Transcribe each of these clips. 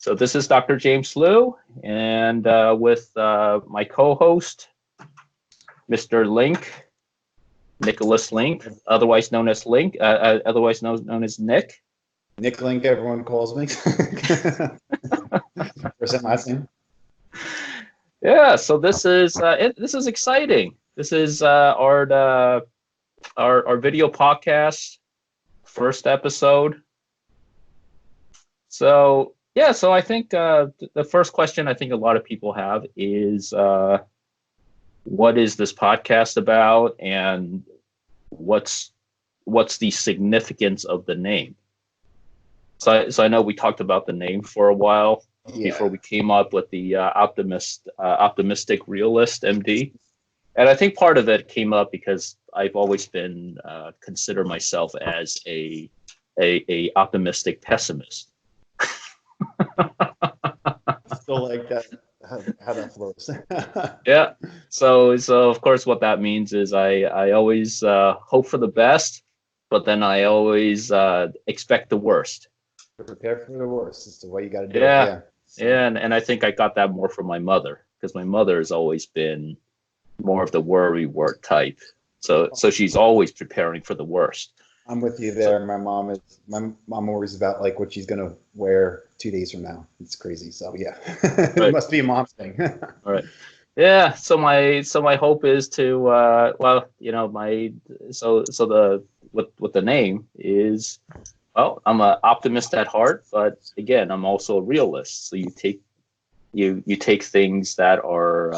So this is Dr. James Leu, and with my co-host, Mr. Link, Nicholas Link, otherwise known as Link, otherwise known as Nick. Nick Link, everyone calls me. First and last name. Yeah, so this is exciting. This is our video podcast, first episode. So yeah, so I think the first question I think a lot of people have is what is this podcast about, and what's the significance of the name? So I know we talked about the name for a while before we came up with the optimistic realist MD, and I think part of it came up because I've always been consider myself as a optimistic pessimist. Still like that. How that flows. Yeah. So of course what that means is I always hope for the best, but then I always expect the worst. Prepare for the worst. It's the way you got to do it. Yeah. Yeah. And I think I got that more from my mother, because my mother has always been more of the worry wart type. So she's always preparing for the worst. I'm with you there. My mom worries about like what she's gonna wear 2 days from now. It's crazy. So yeah, Right. It must be a mom thing. All right. Yeah. So my hope is to with the name is, well, I'm an optimist at heart, but again, I'm also a realist. So you take things that are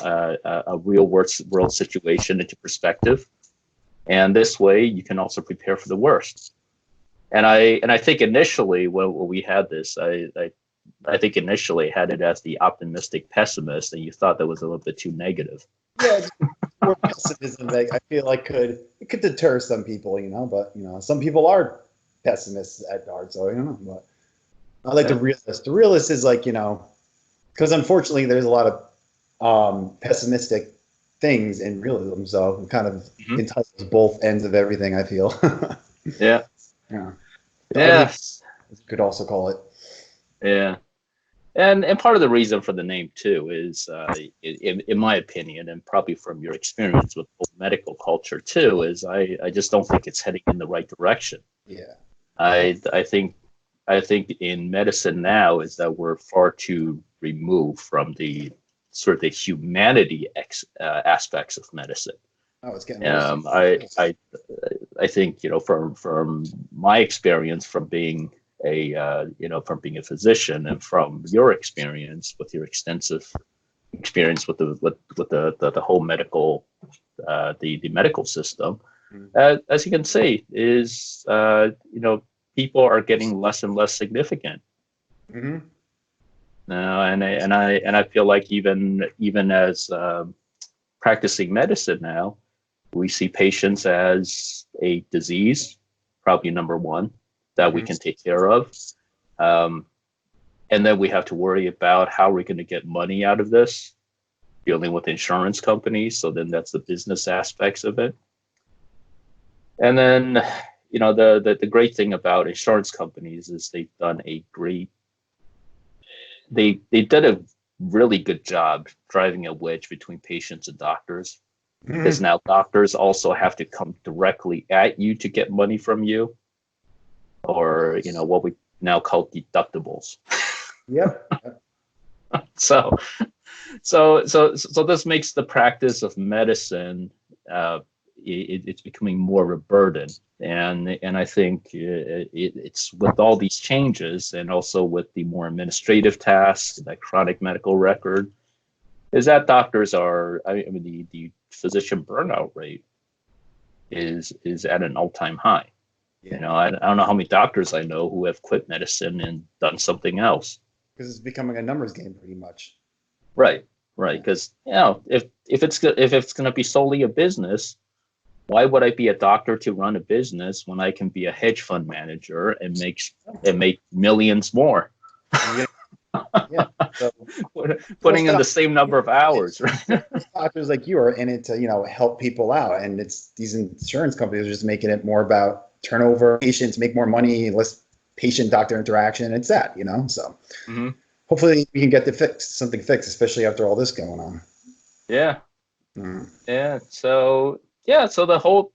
a real world situation into perspective. And this way, you can also prepare for the worst. And I think initially, when we had this, I think initially had it as the optimistic pessimist, and you thought that was a little bit too negative. Yeah, more pessimism. Like, I feel like it could deter some people, but some people are pessimists at heart. So I don't know, but I like the realist. The realist is like because unfortunately there's a lot of pessimistic things in realism, so it kind of entitles both ends of everything, I feel. Yeah. Yeah. Yes. You could also call it. Yeah. And part of the reason for the name too is, in my opinion, and probably from your experience with medical culture too, is I just don't think it's heading in the right direction. Yeah. I think in medicine now is that we're far too removed from the sort of the humanity aspects of medicine. Oh, it's getting worse. I think from my experience from being a physician, and from your experience with your extensive experience with the whole medical the medical system, as you can see, is people are getting less and less significant. Mm-hmm. And I feel like even as practicing medicine now, we see patients as a disease, probably number one, that we can take care of, and then we have to worry about how we're going to get money out of this, dealing with insurance companies. So then that's the business aspects of it. And then the great thing about insurance companies is they've done a great. They did a really good job driving a wedge between patients and doctors, because now doctors also have to come directly at you to get money from you, or what we now call deductibles. Yep. So this makes the practice of medicine it's becoming more of a burden, and I think it's with all these changes, and also with the more administrative tasks, that chronic medical record, is that doctors are, the physician burnout rate is at an all-time high. Yeah. I don't know how many doctors I know who have quit medicine and done something else. Because it's becoming a numbers game, pretty much. Right. Because if it's going to be solely a business, why would I be a doctor to run a business when I can be a hedge fund manager and make millions more? Yeah. So, putting in the same number of hours. Right? Doctors like you are in it to help people out, and it's these insurance companies are just making it more about turnover, patients make more money, less patient-doctor interaction. It's that, you know. So Hmm. hopefully we can get something fixed, especially after all this going on. Yeah. Mm. Yeah. So yeah. So the whole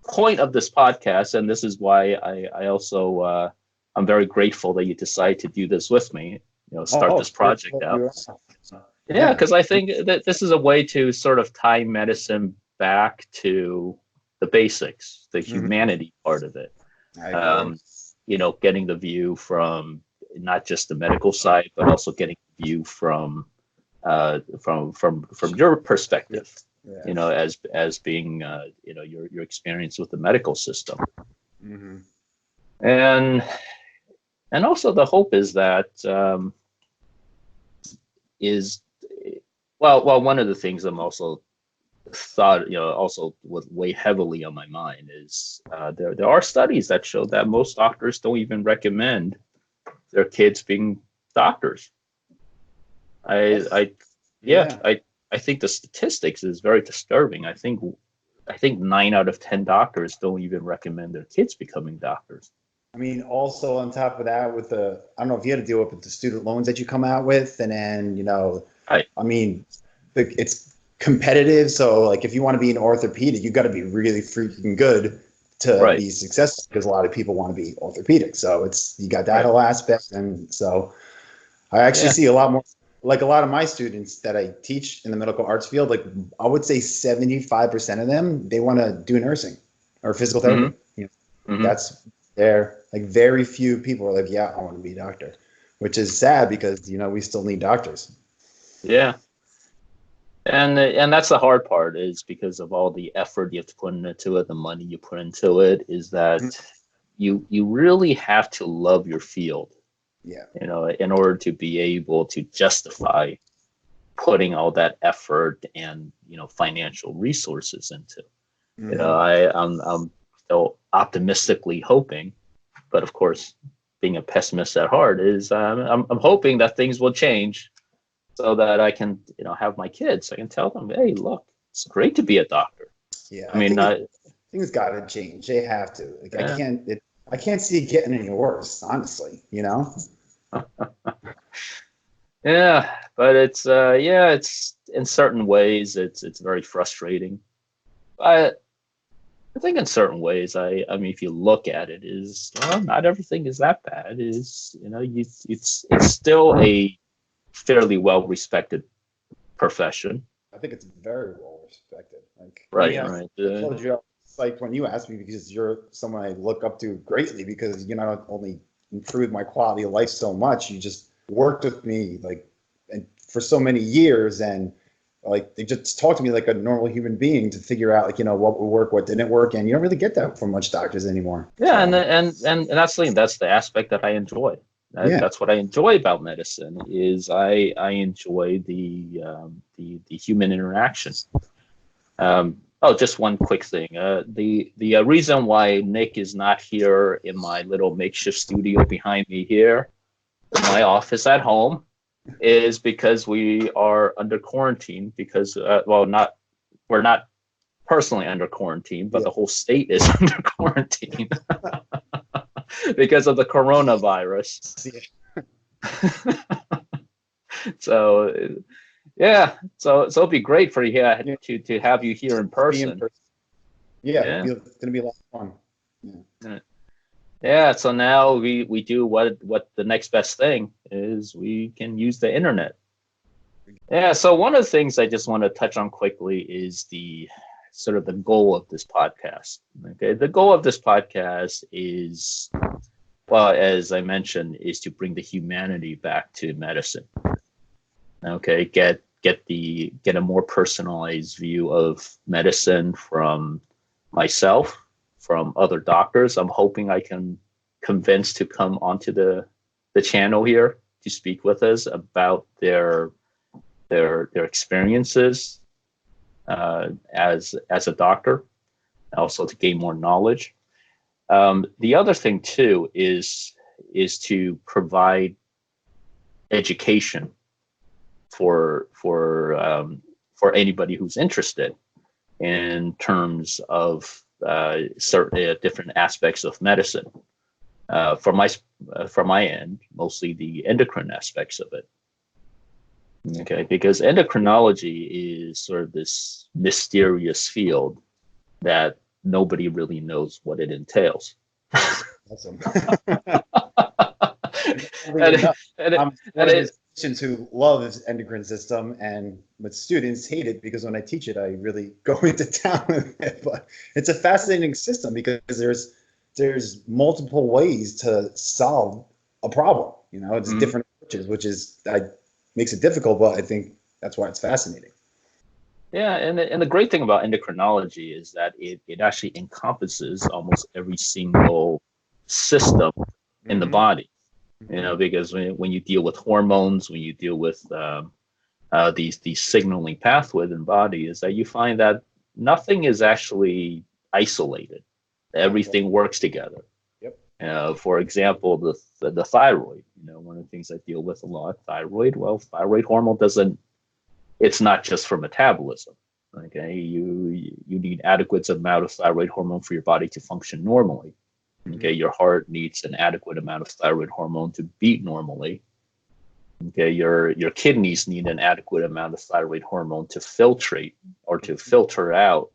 point of this podcast, and this is why I also I'm very grateful that you decided to do this with me. Start Oh, this project out. Yeah, yeah. because I think that this is a way to sort of tie medicine back to the basics, the Mhm. humanity part of it. I agree. Um, getting the view from not just the medical side, but also getting the view from your perspective. Yeah. As being your experience with the medical system, Hmm. and also the hope is that is well, one of the things I'm also thought, also would weigh heavily on my mind is there are studies that show that most doctors don't even recommend their kids being doctors. I yeah, Yeah. I think the statistics is very disturbing. I think 9 out of 10 doctors don't even recommend their kids becoming doctors. I mean, also on top of that, with I don't know if you had to deal with the student loans that you come out with, and then, I I mean, it's competitive. So, like, if you want to be an orthopedic, you got to be really freaking good to Right, be successful because a lot of people want to be orthopedic. So you got that right, whole aspect. And so I actually yeah, see a lot more, like a lot of my students that I teach in the medical arts field, like I would say 75% of them, they want to do nursing or physical mm-hmm, therapy. mm-hmm, That's there. Like very few people are like, yeah, I want to be a doctor, which is sad because we still need doctors. yeah. And that's the hard part is because of all the effort you have to put into it, the money you put into it, is Mhm. that you really have to love your field, Yeah. in order to be able to justify putting all that effort and financial resources into. Hmm. I'm still optimistically hoping, but of course, being a pessimist at heart is I'm hoping that things will change so that I can have my kids. I can tell them, hey, look, it's great to be a doctor. Yeah. I mean, Things got to change. They have to. Like yeah, I can't see it getting any worse, honestly, yeah, but it's it's in certain ways it's very frustrating. But I think in certain ways, I mean, if you look at it, is not everything is that bad. Is it's still a fairly well respected profession, I think it's very well respected. Like we right? have, Right. I told you, like when you asked me, because you're someone I look up to greatly, because you not only improved my quality of life so much, you just worked with me like and for so many years, and like they just talk to me like a normal human being to figure out like what would work, what didn't work, and you don't really get that from much doctors anymore. Yeah, So and that's the aspect that I enjoy. yeah. That's what I enjoy about medicine is I enjoy the human interaction. Oh, just one quick thing. The reason why Nick is not here in my little makeshift studio behind me here, in my office at home, is because we are under quarantine. Because well, not we're not personally under quarantine, but Yeah. the whole state is under quarantine because of the coronavirus. Yeah. So yeah, so it'd be great for you Yeah. to have you here in Be in person. person. Yeah, Yeah. it's gonna be a lot of fun. Yeah. Yeah, so now we do what the next best thing is. We can use the internet. Yeah, so one of the things I just want to touch on quickly is the sort of the goal of this podcast. Okay, the goal of this podcast is, well, as I mentioned, is to bring the humanity back to medicine. Okay, get a more personalized view of medicine from myself, from other doctors. I'm hoping I can convince to come onto the channel here to speak with us about their experiences as a doctor, also to gain more knowledge. The other thing too is to provide education for anybody who's interested in terms of certain different aspects of medicine. from my end, mostly the endocrine aspects of it. Okay, because endocrinology is sort of this mysterious field that nobody really knows what it entails. Awesome. and, and, I'm one and of it, those patients who love this endocrine system, and with students hate it because when I teach it, I really go into town with it. But it's a fascinating system because there's multiple ways to solve a problem. You know, it's different approaches, which is makes it difficult, but I think that's why it's fascinating. yeah, and the great thing about endocrinology is that it actually encompasses almost every single system in the body. You know, because when you deal with hormones, when you deal with these signaling pathways in body, is that you find that nothing is actually isolated. Everything works together. Yep. For example, the thyroid. You know, one of the things I deal with a lot, thyroid. Well, thyroid hormone doesn't. It's not just for metabolism. Okay, you need adequate amount of thyroid hormone for your body to function normally. Okay, your heart needs an adequate amount of thyroid hormone to beat normally. Okay, your kidneys need an adequate amount of thyroid hormone to filtrate or to filter out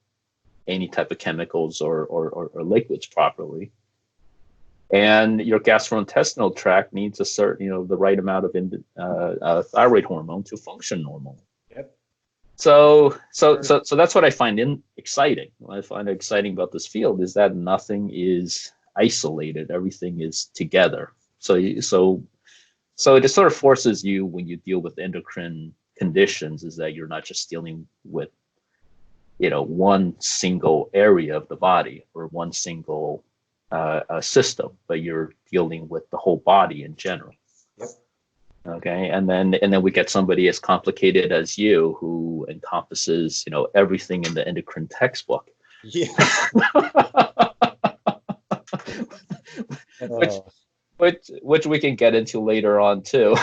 any type of chemicals or liquids properly. And your gastrointestinal tract needs a certain, the right amount of thyroid hormone to function normally. Yep. So that's what I find exciting. What I find exciting about this field is that nothing is isolated. Everything is together. So it just sort of forces you, when you deal with endocrine conditions, is that you're not just dealing with, one single area of the body or one single system, but you're dealing with the whole body in general. Yep. Okay, and then we get somebody as complicated as you who encompasses, everything in the endocrine textbook. Yeah. which we can get into later on too.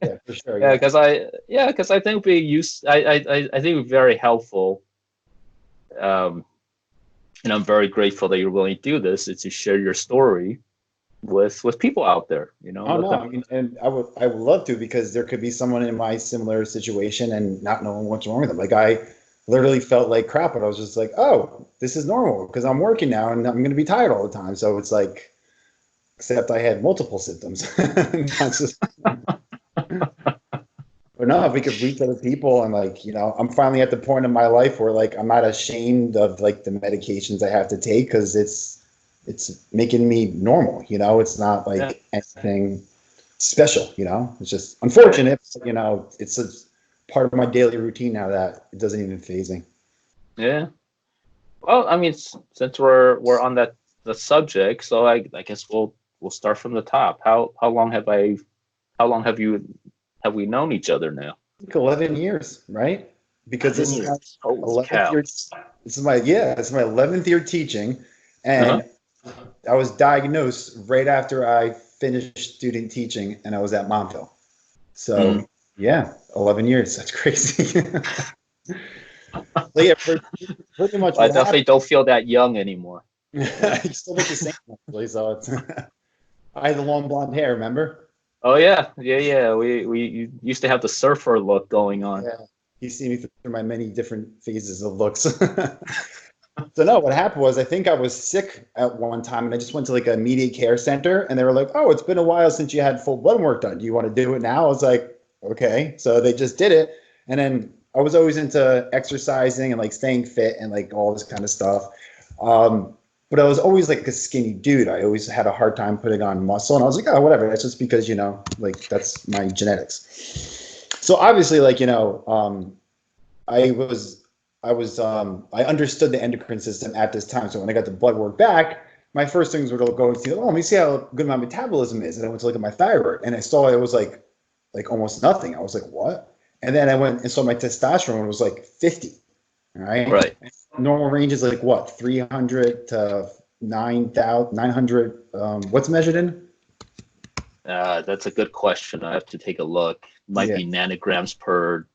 Yeah, for sure. Yeah, because I think I think we're very helpful. And I'm very grateful that you're willing to do this. Is to share your story with people out there. Oh no, I mean, and I would love to, because there could be someone in my similar situation and not knowing what's wrong with them. Like, I literally felt like crap, but I was just like, oh, this is normal because I'm working now and I'm going to be tired all the time. So it's like, except I had multiple symptoms. But no, if we could reach other people, and like, I'm finally at the point in my life where like I'm not ashamed of like the medications I have to take, because it's making me normal. It's not like anything special. It's just unfortunate. It's a part of my daily routine now that it doesn't even faze me. Yeah. Well, I mean, since we're on the subject, so I guess we'll start from the top. How long have we known each other now? I think 11 years, right? Because this is my 11th year. This is my 11th year teaching, and I was diagnosed right after I finished student teaching, and I was at Montville. So yeah, 11 years. That's crazy. So yeah, pretty much. I definitely don't feel that young anymore. You still look the same, actually. So it's. I had the long blonde hair, remember? Oh yeah. We used to have the surfer look going on. Yeah, you see me through my many different phases of looks. So no, what happened was, I think I was sick at one time, and I just went to like a immediate care center, and they were like, "Oh, it's been a while since you had full blood work done. Do you want to do it now?" I was like, "Okay." So they just did it, and then I was always into exercising and like staying fit and like all this kind of stuff. But I was always like a skinny dude. I always had a hard time putting on muscle, and I was like, "Oh, whatever. That's just because like that's my genetics." So obviously, like I understood the endocrine system at this time. So when I got the blood work back, my first things were to go and see, let me see how good my metabolism is. And I went to look at my thyroid, and I saw it was like almost nothing. I was like, what? And then I went and saw my testosterone was like 50. Right. Normal range is like what, 300 to 900. What's measured in? That's a good question. I have to take a look. Might be nanograms per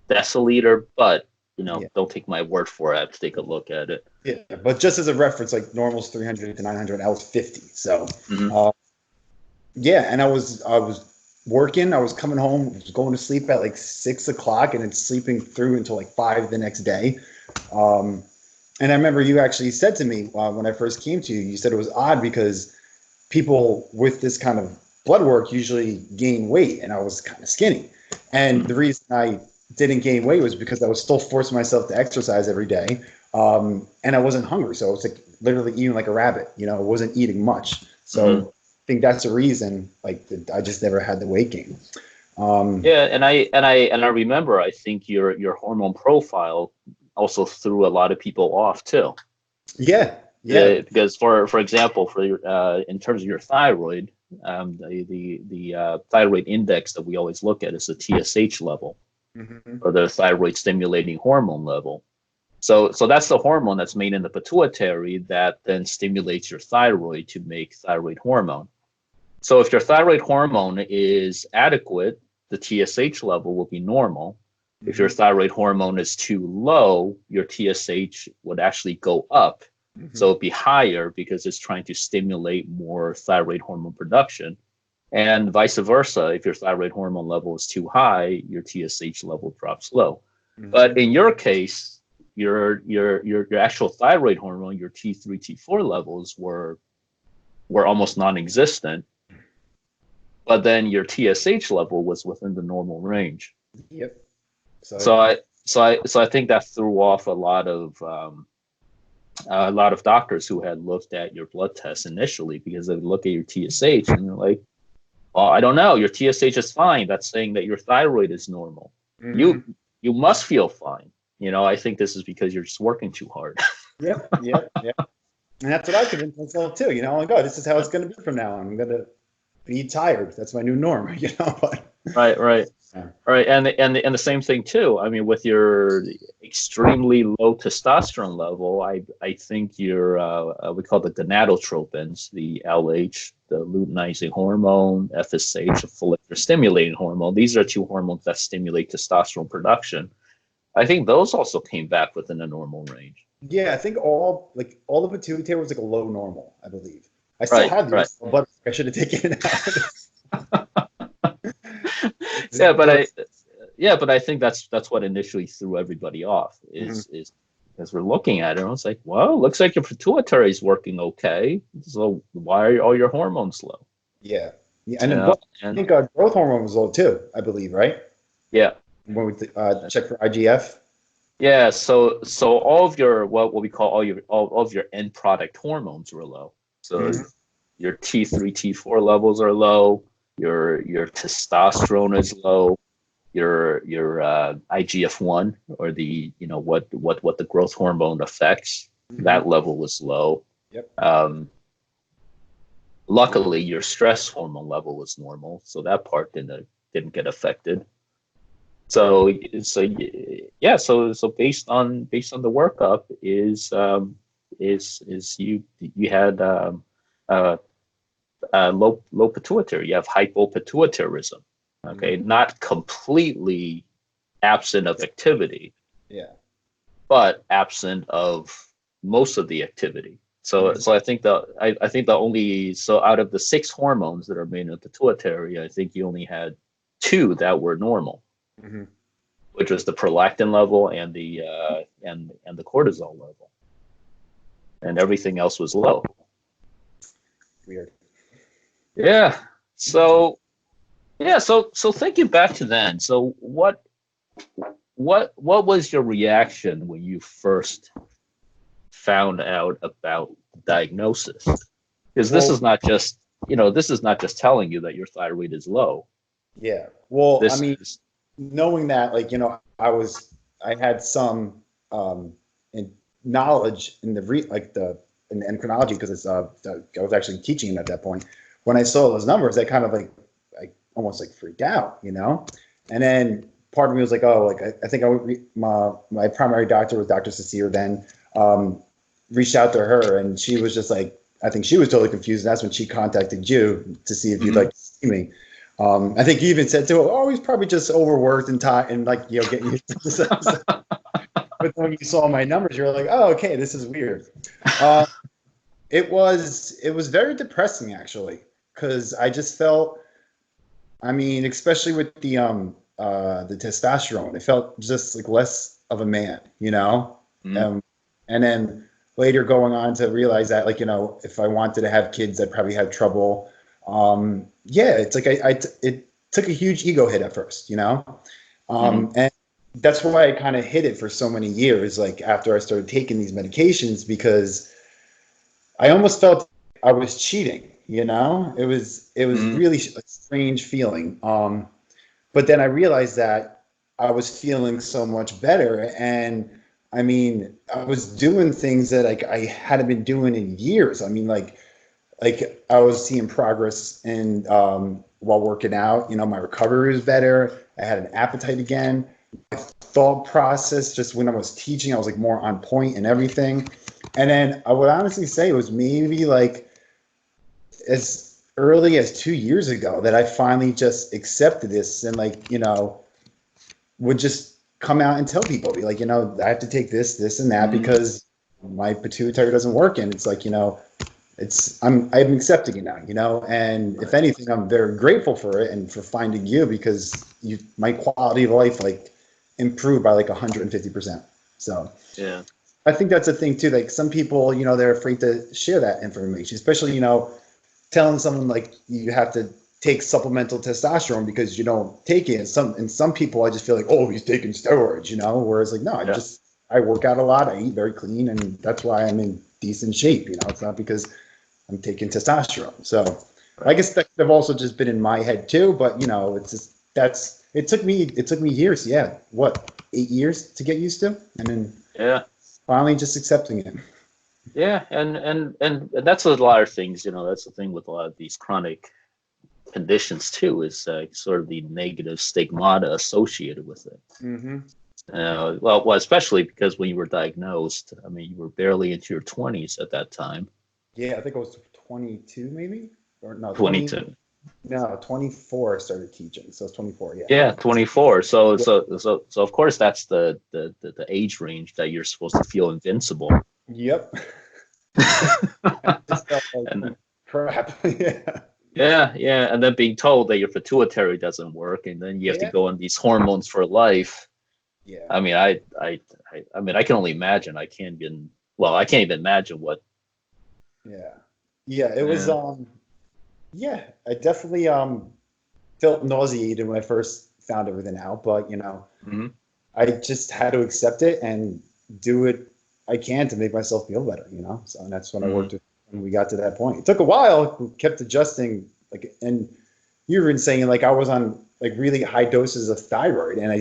deciliter, but Yeah. don't take my word for it. I have to take a look at it. Yeah, but just as a reference, like normal's 300 to 900, I was 50. So, Mhm. yeah, and I was working. I was coming home, was going to sleep at like 6 o'clock, and then sleeping through until like 5 the next day. Um, and I remember you actually said to me when I first came to you, you said it was odd because people with this kind of blood work usually gain weight, and I was kind of skinny. And the reason I didn't gain weight was because I was still forcing myself to exercise every day, and I wasn't hungry, so I was like literally eating like a rabbit. I wasn't eating much. Mhm. So I think that's the reason. Like I just never had the weight gain. Yeah, and I remember, I think your hormone profile also threw a lot of people off too. Yeah, yeah. Because for example, in terms of your thyroid, the thyroid index that we always look at is the TSH level, Hmm. or the thyroid stimulating hormone level. So that's the hormone that's made in the pituitary that then stimulates your thyroid to make thyroid hormone. So if your thyroid hormone is adequate, the TSH level will be normal. If your Hmm. thyroid hormone is too low, your TSH would actually go up. So Hmm. it'd be higher because it's trying to stimulate more thyroid hormone production. And vice versa, if your thyroid hormone level is too high, your TSH level drops low. Hmm. But in your case, your actual thyroid hormone, your T3, T4 levels were almost non-existent, but then your TSH level was within the normal range. Yep. So So I think that threw off a lot of doctors who had looked at your blood test initially, because they would look at your TSH and they're like, "Well, I don't know. Your TSH is fine. That's saying that your thyroid is normal. hmm. You must feel fine. I think this is because you're just working too hard." Yep, yep, yep. And that's what I convinced myself too. Oh my God, this is how it's going to be from now on. I'm going to be tired. That's my new norm. But, Right, right. yeah. All right, and the same thing too. I mean, with your extremely low testosterone level, I think your we call the gonadotropins, the LH, the luteinizing hormone, FSH, a follicular stimulating hormone. These are two hormones that stimulate testosterone production. I think those also came back within a normal range. Yeah, I think all the pituitary was like a low normal, I believe. I still Right, have right. these, but I should have taken it out. Yeah, but I think that's what initially threw everybody off Mhm. is as we're looking at it, and it's like, well, it looks like your pituitary is working okay. So why are all your hormones low? Yeah. Yeah, and then Yeah, I and think growth hormone was low too, I believe, right? yeah, When we checked for IGF. yeah. So all of your what we call all of your end product hormones were low. So Hmm. your T3, T4 levels are low. Your testosterone is low. Your IGF-1, or the what the growth hormone affects, Hmm. that level was low. Yep. Um, Luckily, your stress hormone level was normal, so that part didn't get affected. So yeah, so based on the workup is you had uh, low pituitary. You have hypopituitarism. Okay, Hmm. not completely absent of activity, Yeah. but absent of most of the activity. So Hmm. so I think the only, so out of the six hormones that are made in the pituitary, I think you only had two that were normal, Hmm. which was the prolactin level and the cortisol level, and everything else was low. Weird. Yeah. So so thinking back to then, so what was your reaction when you first found out about the diagnosis? Because this Well, is not just this is not just telling you that your thyroid is low. yeah. Well, I This mean, is knowing that, like, I had some in knowledge in the in endocrinology, because it's I was actually teaching at that point. When I saw those numbers, I kind of like almost like freaked out. And then part of me was like, oh, like I think my primary doctor was Dr. Cecile then. Reached out to her, and she was just like, I think she was totally confused. And that's when she contacted you to see if you'd Mhm. like to see me. I think you even said to her, "Oh, he's probably just overworked and tired, and like getting used to this." But when you saw my numbers, you're like, oh, okay, this is weird. Uh, it was very depressing actually, because I just felt, I mean, especially with the testosterone, it felt just like less of a man, you know? Mm, And then later going on to realize that, like, if I wanted to have kids, I'd probably have trouble. Yeah, it's like it took a huge ego hit at first, you know? mhm, And that's why I kind of hid it for so many years, like after I started taking these medications, because I almost felt I was cheating, you know? It was mm, really a strange feeling. But then I realized that I was feeling so much better, and I mean, I was doing things that like I hadn't been doing in years. I mean, like I was seeing progress in while working out. My recovery was better. I had an appetite again. Thought process, just when I was teaching, I was like more on point and everything. And then I would honestly say it was maybe like as early as 2 years ago that I finally just accepted this, and like, would just come out and tell people, be like, I have to take this and that mm. because my pituitary doesn't work. And it's like, I'm accepting it now, and if Right. anything, I'm very grateful for it and for finding you, because my quality of life like improved by like 150%. So Yeah. I think that's a thing too. Like some people, they're afraid to share that information, especially, telling someone like you have to take supplemental testosterone because you don't take it. And some people, I just feel like, oh, he's taking steroids, whereas like, no, Yeah. I work out a lot, I eat very clean, and that's why I'm in decent shape. It's not because I'm taking testosterone. So I Right. guess that could have also just been in my head too, but it's just it took me years. Yeah. What, 8 years to get used to? And then Yeah. finally just accepting it. Yeah. And that's a lot of things. That's the thing with a lot of these chronic conditions too, is sort of the negative stigmata associated with it. Mm-hmm. Well, especially because when you were diagnosed, I mean, you were barely into your 20s at that time. Yeah, I think I was 22 maybe, or no, 20. 22. No, 24 I started teaching. So it's 24, yeah. Yeah, 24. So Yeah. of course that's the age range that you're supposed to feel invincible. Yep. I just felt like And crap. Yeah. yeah, yeah, and then being told that your pituitary doesn't work, and then you have to Yeah. go on these hormones for life. Yeah. I mean, I mean, I can only imagine. I can't even imagine what. Yeah. Yeah. It was Yeah. yeah, I definitely felt nauseated when I first found everything out, but Mhm. I just had to accept it and do it I can to make myself feel better. So and that's when I Mhm. worked with when we got to that point. It took a while, we kept adjusting, like, and you were saying like I was on like really high doses of thyroid, and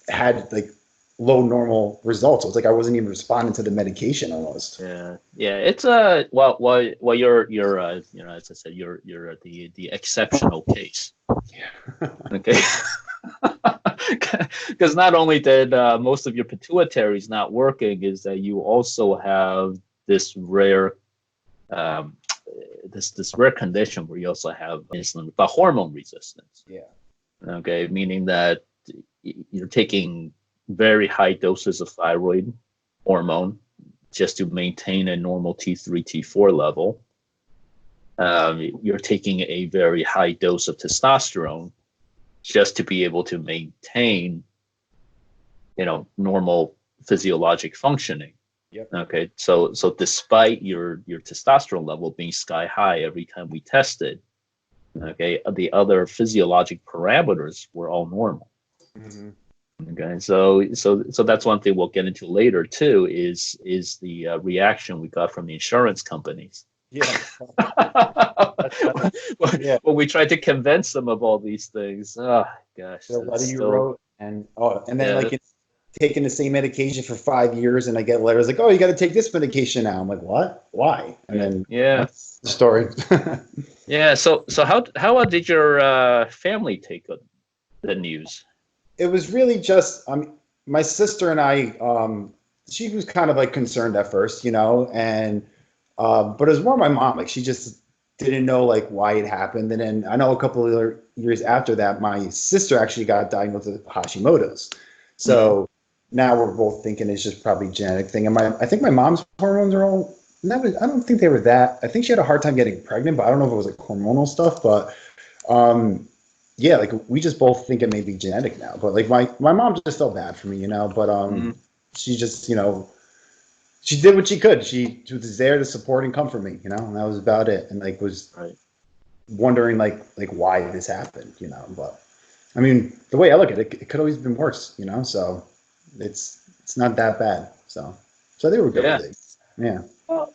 had like low normal results. It was like I wasn't even responding to the medication almost. Yeah, yeah. It's well, as I said, you're the exceptional case. Yeah. Okay. Because not only did most of your pituitaries not working, is that you also have this rare um, this rare condition where you also have insulin, but hormone resistance. Yeah. Okay, meaning that you're taking very high doses of thyroid hormone just to maintain a normal T3, T4 level. You're taking a very high dose of testosterone just to be able to maintain, normal physiologic functioning. Yep. Okay, so despite your testosterone level being sky high every time we tested, okay, the other physiologic parameters were all normal. Hmm. Okay, so that's one thing we'll get into later too. Is the reaction we got from the insurance companies Yeah. Yeah. when we tried to convince them of all these things. Oh gosh, The it's letter you still wrote, and then yeah, like it's taking the same medication for 5 years, and I get letters like, oh, you got to take this medication now. I'm like, what? Why? And yeah, then yeah, that's the story. yeah. So how did your family take the news? It was really just my sister and I. She was kind of like concerned at first, and but it was more my mom. Like she just didn't know like why it happened. And then I know a couple of years after that, my sister actually got diagnosed with Hashimoto's. Mm, So now we're both thinking it's just probably a genetic thing. And I think my mom's hormones are all. I don't think they were that. I think she had a hard time getting pregnant, but I don't know if it was like hormonal stuff. But yeah, like we just both think it may be genetic now. But like my mom just felt bad for me, you know. But she just, you know, she did what she could. She was there to support and comfort me, you know, and that was about it. And like was wondering like why this happened, you know. But I mean, the way I look at it, it could always been worse, you know. So it's not that bad. So they were good with it. Yeah.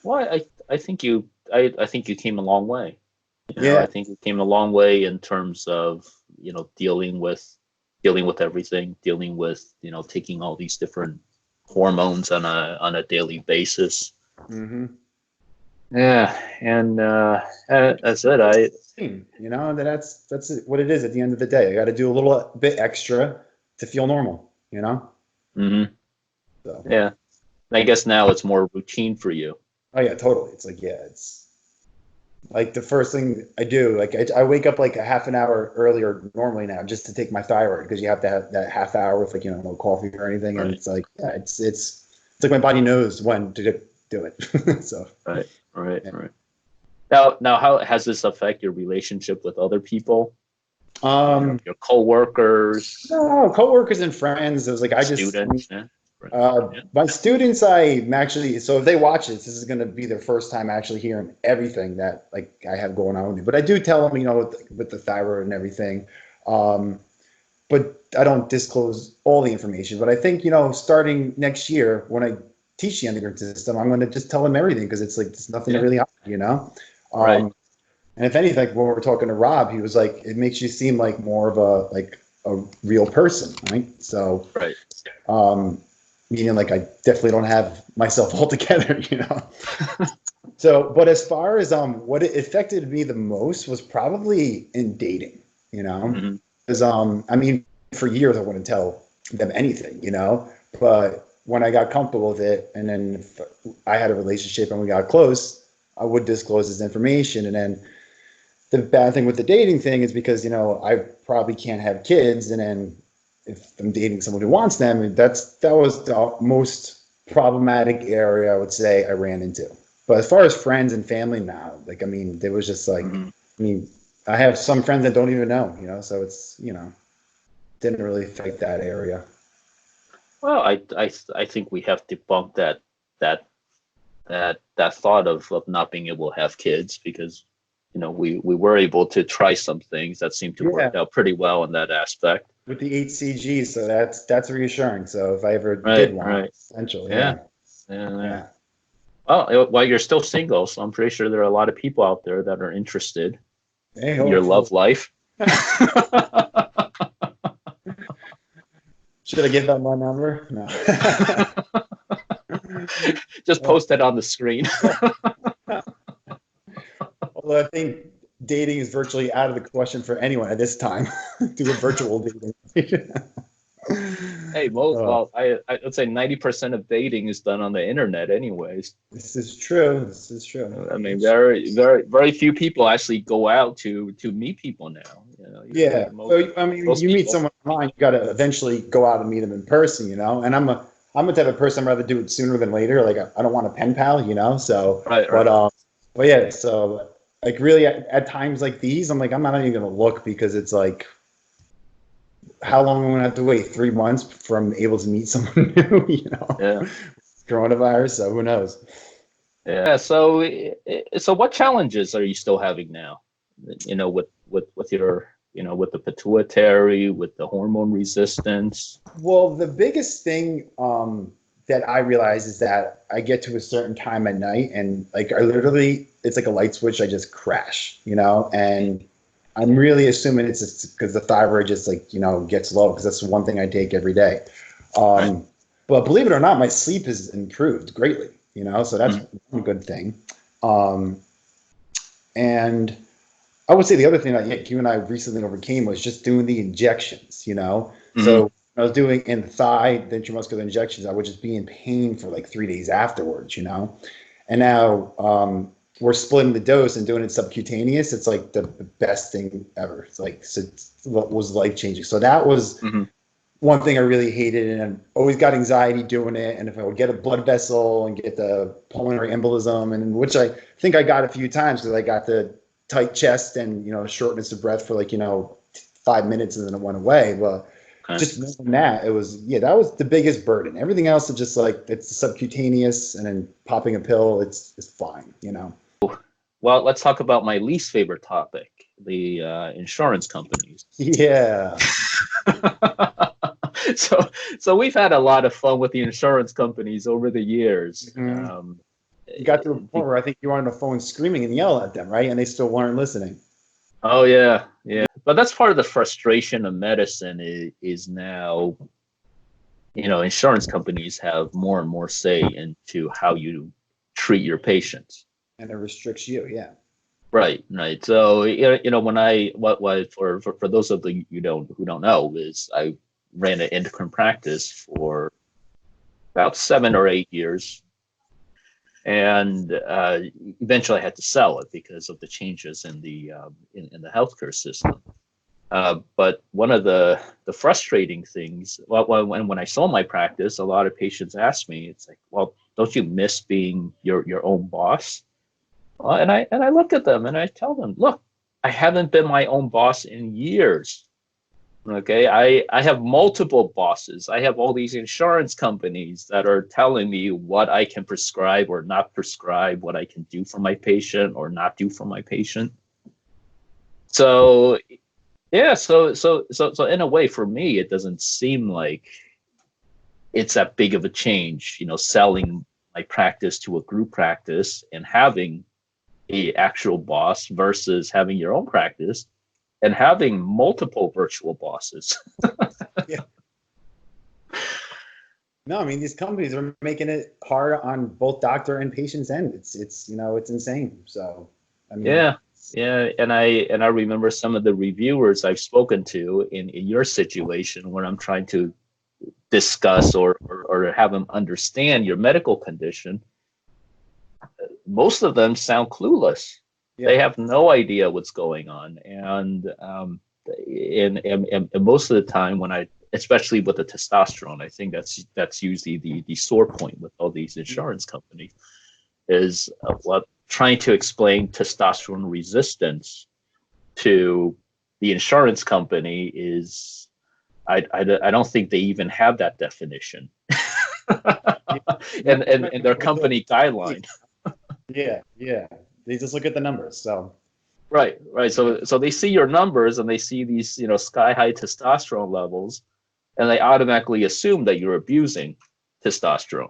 Well, I think I think you came a long way. You know, Yeah. I think you came a long way in terms of, you know, dealing with everything, dealing with, you know, taking all these different hormones on a daily basis. Mm-hmm. Yeah, and that's it. You know, that's what it is at the end of the day. I got to do a little bit extra to feel normal, you know? Mm-hmm. So. Yeah. I guess now it's more routine for you. Oh yeah, totally. It's like, yeah, it's like the first thing I do, like I wake up like a half an hour earlier normally now just to take my thyroid because you have to have that half hour with like, you know, no coffee or anything. And it's like, yeah, it's like my body knows when to do it. So. Right. Yeah. Now, how has this affect your relationship with other people? Your coworkers, No, coworkers and friends. It was like, students. Yeah. My students, I'm actually, so if they watch this is going to be their first time actually hearing everything that like I have going on with me. But I do tell them, you know, with the thyroid and everything. But I don't disclose all the information. But I think, you know, starting next year when I teach the endocrine system, I'm going to just tell them everything because it's like, there's nothing to really hide, you know? And if anything, when we were talking to Rob, he was like, it makes you seem like more of a real person, right? So, meaning like I definitely don't have myself all together, you know. So, but as far as what it affected me the most was probably in dating, you know, because I mean, for years I wouldn't tell them anything, you know, but when I got comfortable with it, and then if I had a relationship and we got close, I would disclose this information, and then the bad thing with the dating thing is because, you know, I probably can't have kids, and then if I'm dating someone who wants them, that was the most problematic area I would say I ran into. But as far as friends and family now, like, I mean, there was just like, I mean, I have some friends that don't even know, you know, so it's, you know, didn't really affect that area. Well, I think we have debunked that thought of not being able to have kids because, you know, we were able to try some things that seemed to work out pretty well in that aspect. With the HCG, so that's reassuring. So if I ever did want, essentially, yeah. Well, you're still single, so I'm pretty sure there are a lot of people out there that are interested in your love life. Should I give them my number? No. Just post it on the screen. Although I think dating is virtually out of the question for anyone at this time. Do a virtual dating. Hey, well, I'd say 90% of dating is done on the internet, anyways. This is true. I mean, very few people actually go out to meet people now. You know, yeah. So I mean, you meet someone online, you got to eventually go out and meet them in person. You know, and I'm the type of person I'd rather do it sooner than later. Like I don't want a pen pal. You know, so but yeah, so. Like really at times like these, I'm like, I'm not even going to look because it's like, how long am I going to have to wait? 3 months from able to meet someone new, you know? Yeah. Coronavirus, so who knows? Yeah. So what challenges are you still having now? You know, with your, you know, with the pituitary, with the hormone resistance? Well, the biggest thing that I realize is that I get to a certain time at night and like I literally, it's like a light switch. I just crash, you know, and I'm really assuming it's just because the thyroid just like, you know, gets low because that's the one thing I take every day. But believe it or not, my sleep has improved greatly, you know, so that's one good thing. And I would say the other thing that you and I recently overcame was just doing the injections, you know, so I was doing in the thigh, the intramuscular injections. I would just be in pain for like 3 days afterwards, you know? And now we're splitting the dose and doing it subcutaneous. It's like the best thing ever. It's like, so it was life changing. So that was one thing I really hated, and I always got anxiety doing it. And if I would get a blood vessel and get the pulmonary embolism, and which I think I got a few times because I got the tight chest and, shortness of breath for like, 5 minutes and then it went away. But Okay. just knowing that, that was the biggest burden. Everything else is just like, it's subcutaneous and then popping a pill, it's fine, Well, let's talk about my least favorite topic, the insurance companies. Yeah. So we've had a lot of fun with the insurance companies over the years. Mm-hmm. You got to a point where I think you were on the phone screaming and yelling at them, right? And they still weren't listening. Oh yeah. But that's part of the frustration of medicine is now, insurance companies have more and more say into how you treat your patients. And it restricts you, yeah. Right. So when for those of you who don't know, is I ran an endocrine practice for about 7 or 8 years, and eventually I had to sell it because of the changes in the healthcare system. But one of the frustrating things, when I sold my practice, a lot of patients ask me, it's like, well, don't you miss being your own boss? And I look at them and I tell them, look, I haven't been my own boss in years. Okay, I have multiple bosses. I have all these insurance companies that are telling me what I can prescribe or not prescribe, what I can do for my patient or not do for my patient. So yeah, so in a way, for me, it doesn't seem like it's that big of a change, selling my practice to a group practice and having a actual boss versus having your own practice and having multiple virtual bosses. Yeah. No, I mean, these companies are making it hard on both doctor and patient's end. It's insane. So, I mean, yeah, and I remember some of the reviewers I've spoken to in your situation where I'm trying to discuss or have them understand your medical condition. Most of them sound clueless. Yeah. They have no idea what's going on, and most of the time when especially with the testosterone, I think that's usually the sore point with all these insurance companies is trying to explain testosterone resistance to the insurance company is I don't think they even have that definition and their company guideline. Yeah. They just look at the numbers. So right. So they see your numbers and they see these, sky high testosterone levels, and they automatically assume that you're abusing testosterone.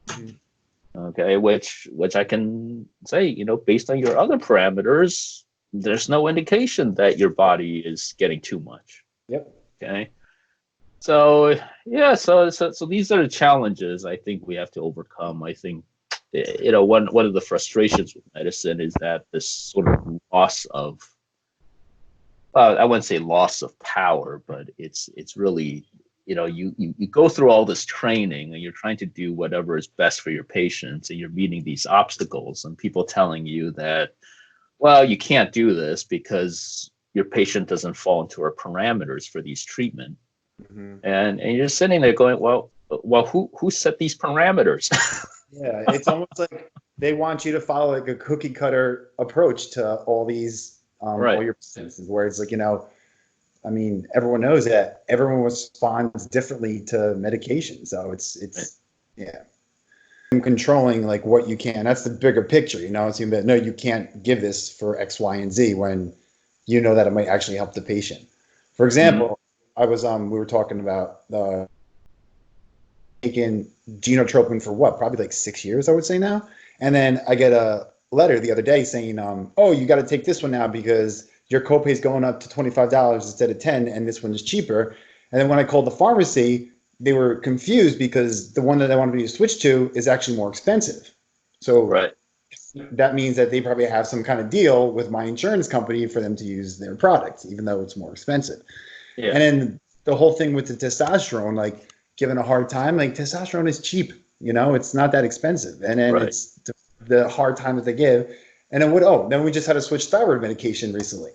Mm-hmm. Okay, which I can say, based on your other parameters, there's no indication that your body is getting too much. Yep. Okay. So yeah, so these are the challenges I think we have to overcome. I think one of the frustrations with medicine is that this sort of loss of I wouldn't say loss of power, but it's really, you go through all this training and you're trying to do whatever is best for your patients, and you're meeting these obstacles and people telling you that, well, you can't do this because your patient doesn't fall into our parameters for these treatment. Mm-hmm. And you're sitting there going, well, who set these parameters? Yeah, it's almost like they want you to follow like a cookie cutter approach to all these right. all your senses, where it's like, I mean, everyone knows that everyone responds differently to medication. So it's yeah. I'm controlling like what you can. That's the bigger picture, It's no, you can't give this for X, Y, and Z when you know that it might actually help the patient. For example, I was we were talking about taking genotropin for probably like 6 years, I would say now. And then I get a letter the other day saying, oh, you got to take this one now because your copay is going up to $25 instead of $10, and this one is cheaper. And then when I called the pharmacy, they were confused because the one that I wanted me to switch to is actually more expensive. So right. That means that they probably have some kind of deal with my insurance company for them to use their product, even though it's more expensive. Yeah. And then the whole thing with the testosterone, like given a hard time, like testosterone is cheap, it's not that expensive. And then right. It's the hard time that they give. And then then we just had to switch thyroid medication recently.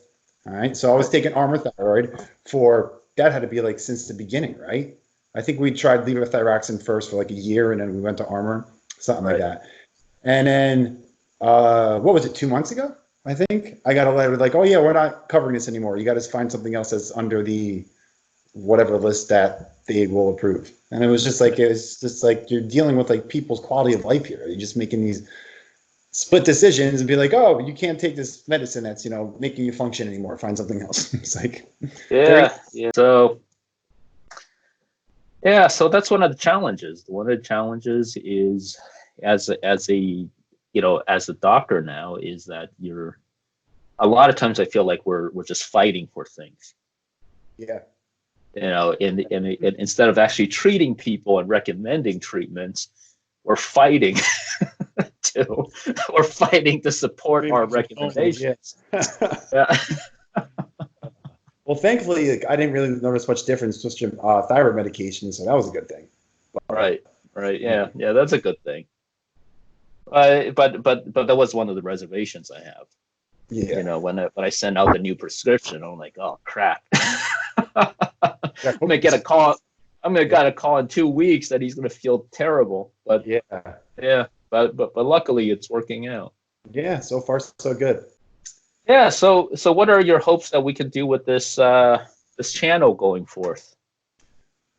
All right. So I was taking Armour Thyroid for that had to be like since the beginning, right? I think we tried levothyroxine first for like a year, and then we went to Armor, something like that. And then, what was it, 2 months ago? I think I got a letter like, oh yeah, we're not covering this anymore. You got to find something else that's under the whatever list that they will approve. And it was just like, you're dealing with like people's quality of life here. You're just making these split decisions and be like, oh, you can't take this medicine that's, making you function anymore. Find something else. It's like, yeah. So that's one of the challenges. One of the challenges is as a doctor now is that a lot of times I feel like we're just fighting for things. Yeah. And instead of actually treating people and recommending treatments, we're fighting we're fighting to support our recommendations. Yeah. Well, thankfully, like, I didn't really notice much difference with thyroid medication, so that was a good thing. Right. Yeah, that's a good thing. But that was one of the reservations I have. Yeah. When I send out the new prescription, I'm like, oh crap. I'm gonna get a call. I'm gonna get a call in 2 weeks that he's gonna feel terrible. But but luckily it's working out. Yeah, so far so good. Yeah. So what are your hopes that we can do with this this channel going forth?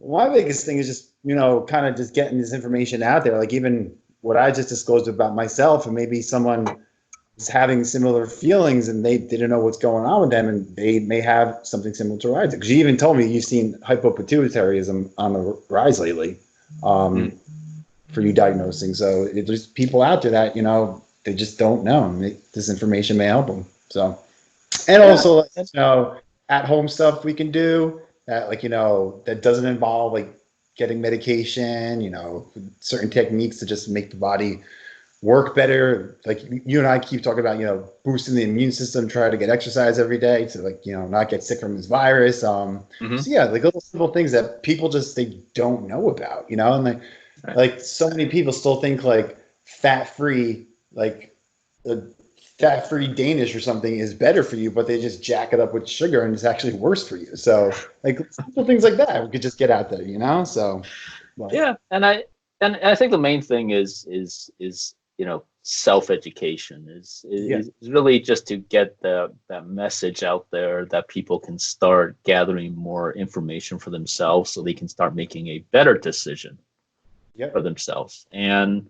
My biggest thing is just kind of just getting this information out there. Like even what I just disclosed about myself, and maybe someone is having similar feelings and they didn't know what's going on with them, and they may have something similar to rise. Because you even told me you've seen hypopituitarism on the rise lately, for you diagnosing. So there's people out there that they just don't know, and this information may help them. So, and also at home stuff we can do that that doesn't involve like getting medication. Certain techniques to just make the body work better. Like you and I keep talking about, boosting the immune system, try to get exercise every day to not get sick from this virus. So yeah, like little simple things that people they don't know about, and like so many people still think like fat-free, like the fat-free Danish or something is better for you, but they just jack it up with sugar and it's actually worse for you. So like simple things like that, we could just get out there, so. Well. Yeah. And I think the main thing is self-education is really just to get that message out there that people can start gathering more information for themselves so they can start making a better decision for themselves. And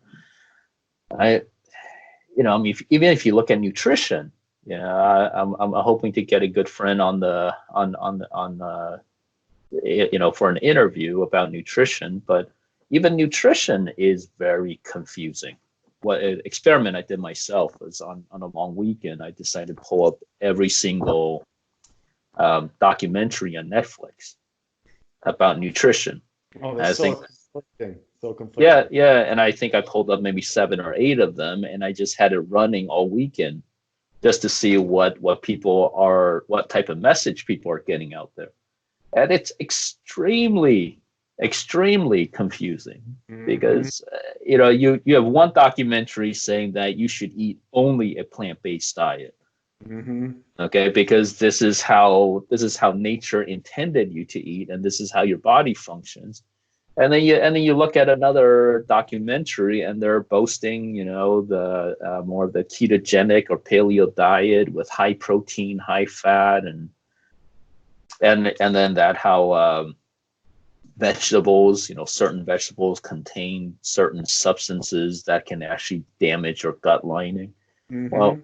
I mean, even if you look at nutrition, I'm hoping to get a good friend on for an interview about nutrition, but even nutrition is very confusing. What an experiment I did myself was on a long weekend, I decided to pull up every single documentary on Netflix about nutrition. Oh, that's conflicting. So conflicting. Yeah, and I think I pulled up maybe 7 or 8 of them, and I just had it running all weekend just to see what type of message people are getting out there. And it's extremely confusing because you have one documentary saying that you should eat only a plant-based diet. Okay, because this is how nature intended you to eat, and this is how your body functions. And then you look at another documentary, and they're boasting, the more of the ketogenic or paleo diet with high protein, high fat, and then that how vegetables, certain vegetables contain certain substances that can actually damage your gut lining. Well,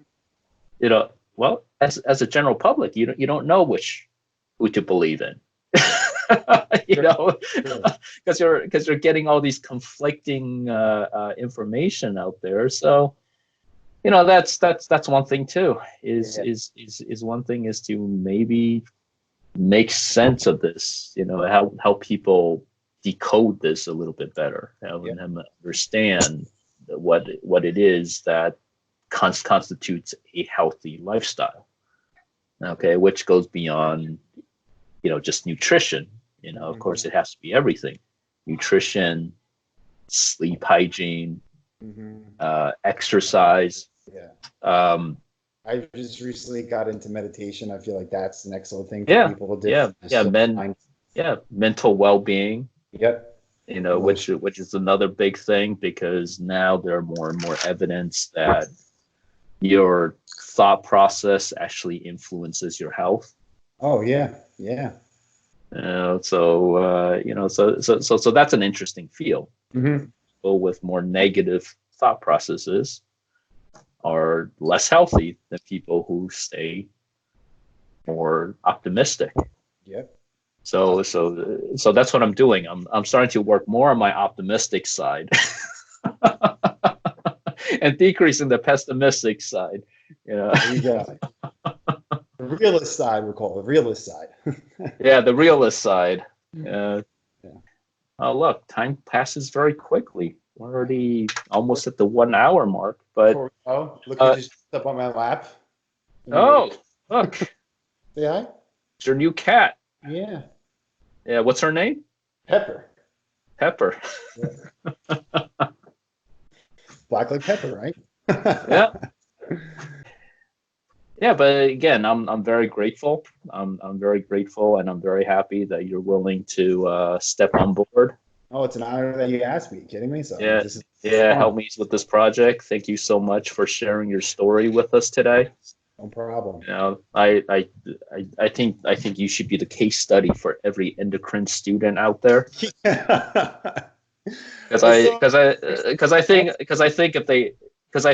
as a general public, you don't know who to believe in. Because you're getting all these conflicting information out there. So that's one thing too. Is one thing is to maybe make sense of this. How people decode this a little bit better, and understand what it is that constitutes a healthy lifestyle. Okay, which goes beyond just nutrition. Of course, it has to be everything: nutrition, sleep hygiene, exercise. I just recently got into meditation. I feel like that's an excellent thing for people to do. yeah, mental well-being, Yep. which is another big thing, because now there are more and more evidence that your thought process actually influences your health. Oh yeah, yeah. So that's an interesting field. Hmm. People with more negative thought processes are less healthy than people who stay more optimistic. Yep. So that's what I'm doing. I'm starting to work more on my optimistic side and decreasing the pessimistic side. Yeah, There you go. The realist side, we'll call it the realist side. yeah, the realist side. Uh, Yeah. oh, look, time passes very quickly. We're already almost at the 1 hour mark. But Before we go, look who uh, just jumped up on my lap. oh, look, Say hi. it's your new cat. Yeah. Yeah, what's her name? Pepper. Pepper. Yeah. Black like pepper, right? Yeah. Yeah, but again, I'm very grateful. I'm very grateful, and I'm very happy that you're willing to step on board. Oh, it's an honor that you asked me. You kidding me? So Yeah, this is yeah, fun. help me with this project. Thank you so much for sharing your story with us today. No problem. I think you should be the case study for every endocrine student out there. Because It's I so because I because I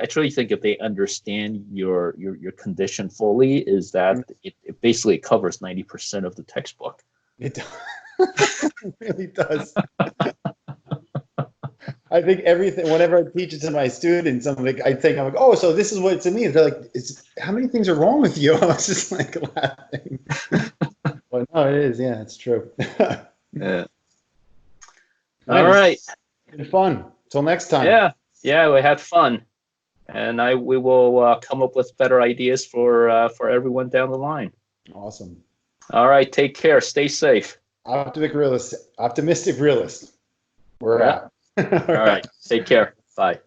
truly think if they understand your condition fully, is that it basically covers 90% of the textbook. it does. It really does. I think everything, whenever I teach it to my students, I'm like, I'm like, oh, so this is what it means. They're like, how many things are wrong with you? I was just like laughing. But no, it is. Yeah, it's true. Yeah. All Nice. right. It's been fun. Till next time. Yeah, we had fun, and we will come up with better ideas for everyone down the line. Awesome. All right, take care. Stay safe. Optimistic realist. Optimistic realist. We're Yeah. out. All right. Take care. Bye.